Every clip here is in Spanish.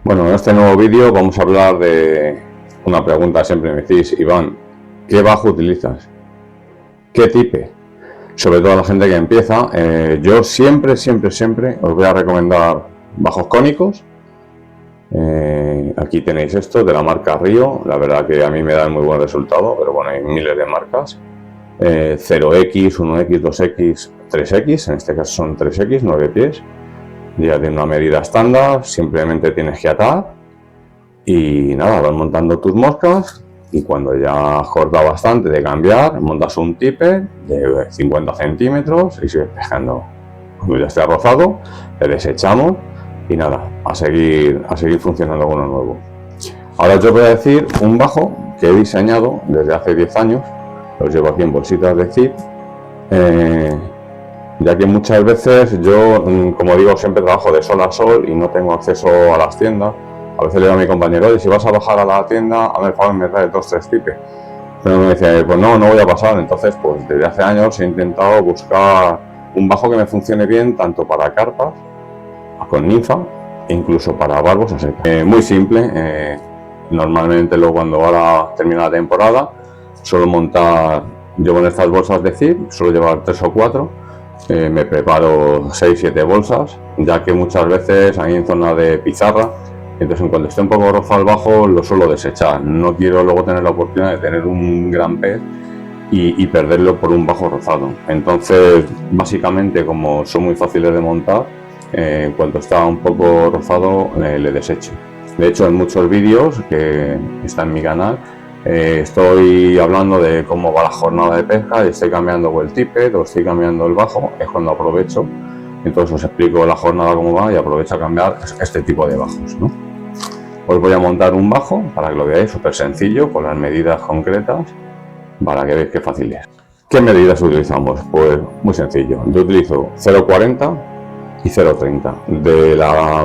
Bueno, en este nuevo vídeo vamos a hablar de una pregunta que siempre me decís, Iván, ¿qué bajo utilizas? ¿Qué tipe? Sobre todo a la gente que empieza, yo siempre os voy a recomendar bajos cónicos. Aquí tenéis esto de la marca Río, la verdad que a mí me da muy buen resultado, pero bueno, hay miles de marcas. 0X, 1X, 2X, 3X, en este caso son 3X, 9 pies. Ya tiene una medida estándar, simplemente tienes que atar y nada, vas montando tus moscas y cuando ya has cortado bastante de cambiar, montas un tipe de 50 centímetros y sigues pescando. Cuando ya esté rozado, le desechamos y nada, a seguir funcionando con uno nuevo. Ahora yo os voy a decir un bajo que he diseñado desde hace 10 años, los llevo aquí en bolsitas de zip. Ya que muchas veces yo, como digo, siempre trabajo de sol a sol y no tengo acceso a las tiendas. A veces le digo a mi compañero, oye, si vas a bajar a la tienda, a ver, favor, me trae 2 o 3 tipes. Pero me dice, pues no voy a pasar. Entonces, pues desde hace años he intentado buscar un bajo que me funcione bien, tanto para carpas, con ninfa, e incluso para barbos a seca. Muy simple, normalmente luego cuando ahora termina la temporada, suelo montar, llevo en estas bolsas de zip, suelo llevar 3 o 4. Me preparo 6-7 bolsas, ya que muchas veces hay en zona de pizarra, entonces en cuanto esté un poco rozado el bajo lo suelo desechar. No quiero luego tener la oportunidad de tener un gran pez y perderlo por un bajo rozado. Entonces básicamente, como son muy fáciles de montar, en cuanto está un poco rozado le desecho. De hecho, en muchos vídeos que están en mi canal estoy hablando de cómo va la jornada de pesca, y estoy cambiando el tippet o estoy cambiando el bajo, es cuando aprovecho. Entonces os explico la jornada cómo va y aprovecho a cambiar este tipo de bajos, ¿no? Os voy a montar un bajo para que lo veáis, súper sencillo, con las medidas concretas, para que veáis qué fácil es. ¿Qué medidas utilizamos? Pues muy sencillo, yo utilizo 0,40 y 0,30 de la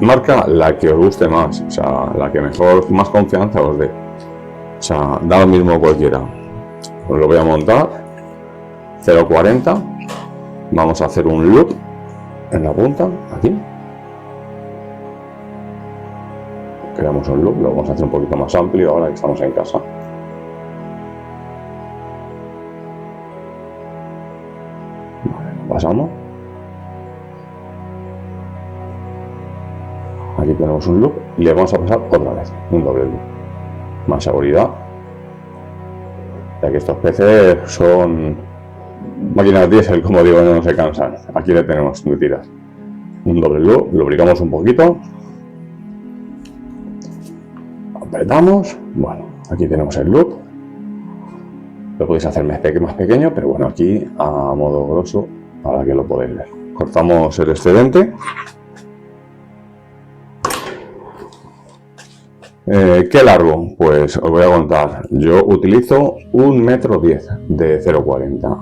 marca la que os guste más, o sea, la que mejor, más confianza os dé. O sea, da lo mismo cualquiera. Os lo voy a montar 0,40. Vamos a hacer un loop en la punta, aquí. Creamos un loop, lo vamos a hacer un poquito más amplio ahora que estamos en casa. Vale, lo pasamos. Aquí tenemos un loop y le vamos a pasar otra vez, un doble loop. Más seguridad, ya que estos peces son máquinas diésel, como digo, no se cansan. Aquí le tenemos muy tiras. Un doble loop, lubricamos un poquito, apretamos. Bueno, aquí tenemos el loop. Lo podéis hacer más pequeño, pero bueno, aquí a modo grosso para que lo podáis ver. Cortamos el excedente. ¿Qué largo? Pues os voy a contar. Yo utilizo 1,10 m de 0,40.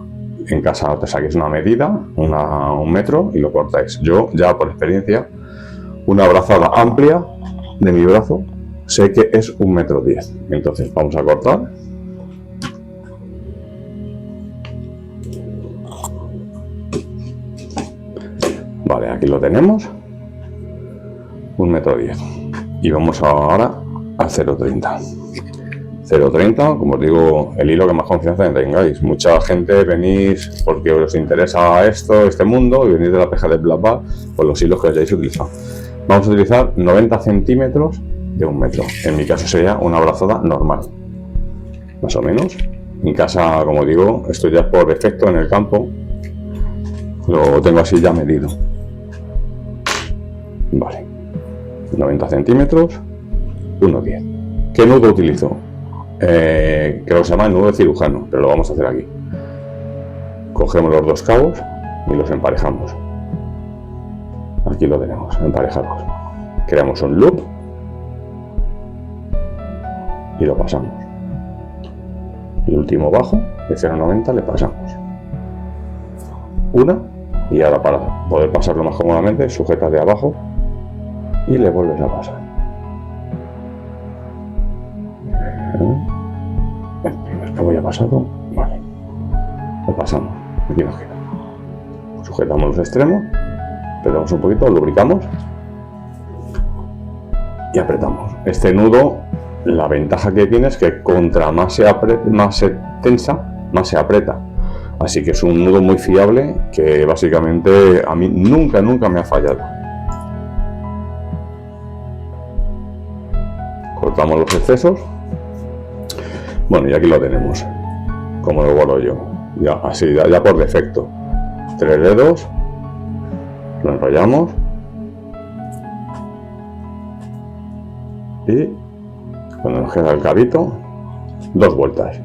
En casa te saquéis una medida, un metro, y lo cortáis. Yo ya por experiencia, una brazada amplia de mi brazo, sé que es 1,10 m. Entonces vamos a cortar. Vale, aquí lo tenemos. 1,10 m. Y vamos ahora a 0,30. 0,30, como os digo, el hilo que más confianza tengáis. Mucha gente venís porque os interesa este mundo, y venís de la pesca de black bass, por los hilos que hayáis utilizado. Vamos a utilizar 90 centímetros de 1 metro. En mi caso sería una brazada normal, más o menos. En casa, como digo, esto ya es por defecto en el campo, lo tengo así ya medido. Vale, 90 centímetros, 1,10. ¿Qué nudo utilizo? Creo que se llama el nudo de cirujano, pero lo vamos a hacer aquí. Cogemos los 2 cabos y los emparejamos. Aquí lo tenemos, emparejados. Creamos un loop y lo pasamos. El último bajo de 0,90 le pasamos una, y ahora para poder pasarlo más cómodamente sujetas de abajo y le vuelves a pasar. El primer cabo ya pasado, vale, lo pasamos, aquí nos queda. Sujetamos los extremos, apretamos un poquito, lubricamos y apretamos. Este nudo, la ventaja que tiene es que contra más se tensa, más se aprieta. Así que es un nudo muy fiable que básicamente a mí nunca me ha fallado. Cortamos los excesos. Bueno, y aquí lo tenemos, como lo guardo yo, ya así, ya por defecto. 3 dedos, lo enrollamos y cuando nos queda el cabito, 2 vueltas.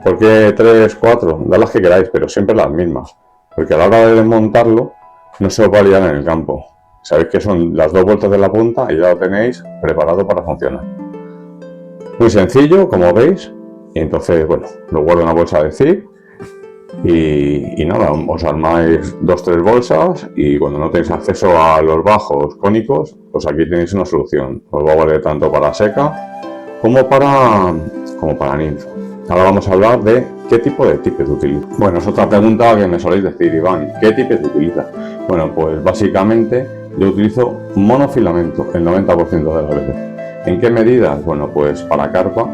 ¿Por qué 3, 4? Dad las que queráis, pero siempre las mismas, porque a la hora de desmontarlo no se os va a liar en el campo. Sabéis que son las 2 vueltas de la punta y ya lo tenéis preparado para funcionar. Muy sencillo, como veis, y entonces, bueno, lo guardo en una bolsa de zip y nada, os armáis 2-3 bolsas y cuando no tenéis acceso a los bajos cónicos, pues aquí tenéis una solución. Os va a valer tanto para seca como para ninfa. Ahora vamos a hablar de qué tipo de tippet utilizo. Bueno, es otra pregunta que me soléis decir, Iván, ¿qué tippet utilizas? Bueno, pues básicamente yo utilizo monofilamento el 90% de las veces. ¿En qué medidas? Bueno, pues para carpa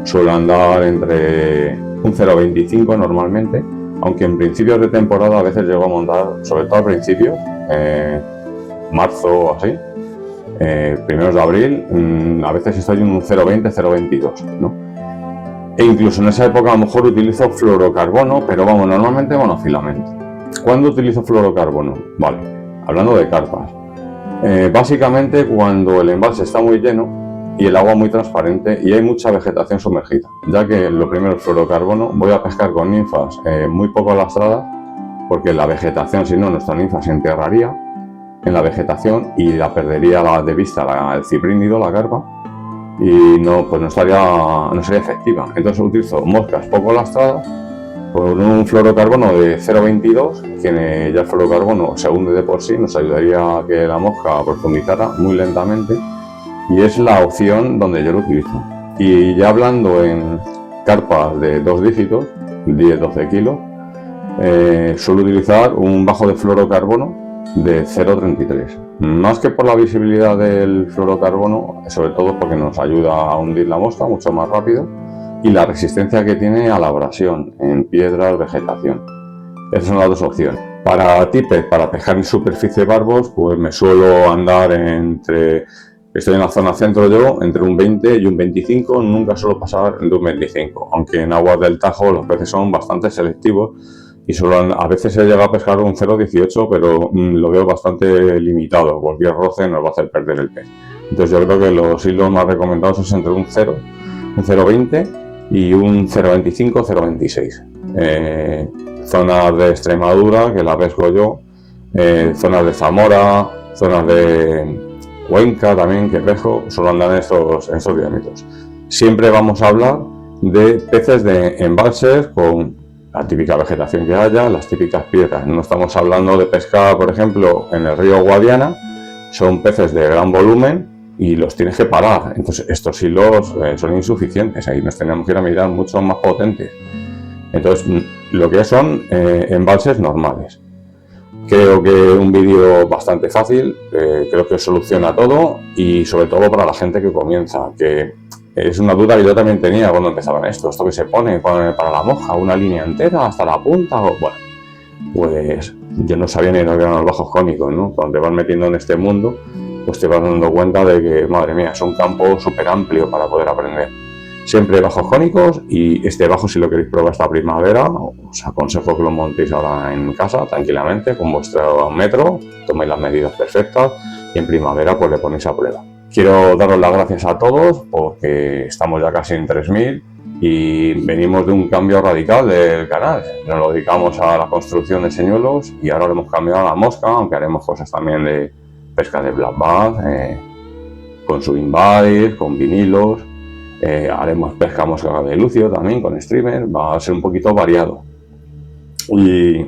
suelo andar entre un 0,25 normalmente, aunque en principios de temporada a veces llego a montar, sobre todo al principio, marzo o así, primeros de abril, a veces estoy en un 0,20, 0,22, ¿no? E incluso en esa época a lo mejor utilizo fluorocarbono, pero vamos, normalmente monofilamento. ¿Cuándo utilizo fluorocarbono? Vale, hablando de carpas. Básicamente cuando el embalse está muy lleno y el agua muy transparente y hay mucha vegetación sumergida, ya que lo primero, el fluorocarbono, voy a pescar con ninfas muy poco lastradas, porque la vegetación, si no, nuestra ninfa se enterraría en la vegetación y la perdería de vista el ciprínido, la carpa, y no sería efectiva. Entonces utilizo moscas poco lastradas con un fluorocarbono de 0,22, que ya el fluorocarbono se hunde de por sí, nos ayudaría a que la mosca profundizara muy lentamente, y es la opción donde yo lo utilizo. Y ya hablando en carpas de 2 dígitos, 10-12 kilos, suelo utilizar un bajo de fluorocarbono de 0,33. Más que por la visibilidad del fluorocarbono, sobre todo porque nos ayuda a hundir la mosca mucho más rápido y la resistencia que tiene a la abrasión en piedras, vegetación. Esas son las 2 opciones. Para tippet, para pescar en superficie barbos, pues me suelo andar estoy en la zona centro yo, entre un 20 y un 25, nunca suelo pasar de un 25, aunque en aguas del Tajo los peces son bastante selectivos y a veces se llega a pescar un 0,18, pero lo veo bastante limitado, cualquier roce nos va a hacer perder el pez. Entonces yo creo que los hilos más recomendados es entre un 0,20 y un 0,25, 0,26. Zonas de Extremadura, que la pesco yo, zonas de Zamora, zonas de Cuenca también, que pesco, solo andan en estos diámetros. Siempre vamos a hablar de peces de embalses con la típica vegetación que haya, las típicas piedras. No estamos hablando de pescar, por ejemplo, en el río Guadiana, son peces de gran volumen y los tienes que parar. Entonces estos hilos son insuficientes, ahí nos tenemos que ir a mirar mucho más potentes. Entonces lo que son embalses normales. Creo que un vídeo bastante fácil, creo que soluciona todo y sobre todo para la gente que comienza, que es una duda que yo también tenía cuando empezaban esto que se pone para la mosca, una línea entera hasta la punta, bueno, pues yo no sabía ni lo que eran los bajos cónicos, ¿no? Cuando te vas metiendo en este mundo, pues te vas dando cuenta de que, madre mía, es un campo súper amplio para poder aprender. Siempre bajos cónicos, y este bajo, si lo queréis probar esta primavera, os aconsejo que lo montéis ahora en casa tranquilamente con vuestro metro, toméis las medidas perfectas y en primavera pues le ponéis a prueba. Quiero daros las gracias a todos porque estamos ya casi en 3000 y venimos de un cambio radical del canal. Nos lo dedicamos a la construcción de señuelos y ahora lo hemos cambiado a la mosca, aunque haremos cosas también de pesca de black bass, con swing baits, con vinilos. Haremos pesca mosca de lucio también con streamer, va a ser un poquito variado. Y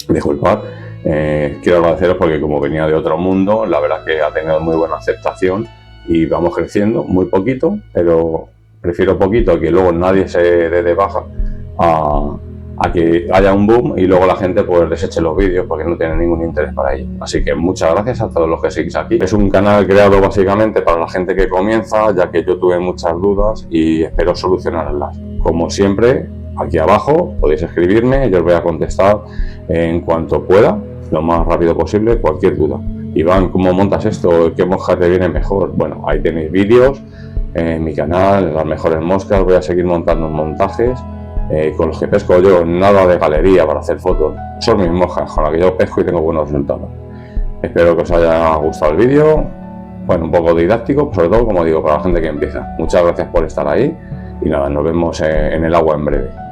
disculpad, quiero agradeceros porque como venía de otro mundo, la verdad que ha tenido muy buena aceptación y vamos creciendo muy poquito, pero prefiero poquito que luego nadie se dé de baja a a que haya un boom y luego la gente pues deseche los vídeos porque no tiene ningún interés para ello. Así que muchas gracias a todos los que seguís aquí. Es un canal creado básicamente para la gente que comienza, ya que yo tuve muchas dudas y espero solucionarlas. Como siempre, aquí abajo podéis escribirme, yo os voy a contestar en cuanto pueda, lo más rápido posible, cualquier duda. Iván, ¿cómo montas esto? ¿Qué mosca te viene mejor? Bueno, ahí tenéis vídeos en mi canal, las mejores moscas, voy a seguir montando montajes con los que pesco yo, nada de galería para hacer fotos, son mis moscas con las que yo pesco y tengo buenos resultados. Espero que os haya gustado el vídeo, bueno, un poco didáctico, sobre todo, como digo, para la gente que empieza. Muchas gracias por estar ahí y nada, nos vemos en el agua en breve.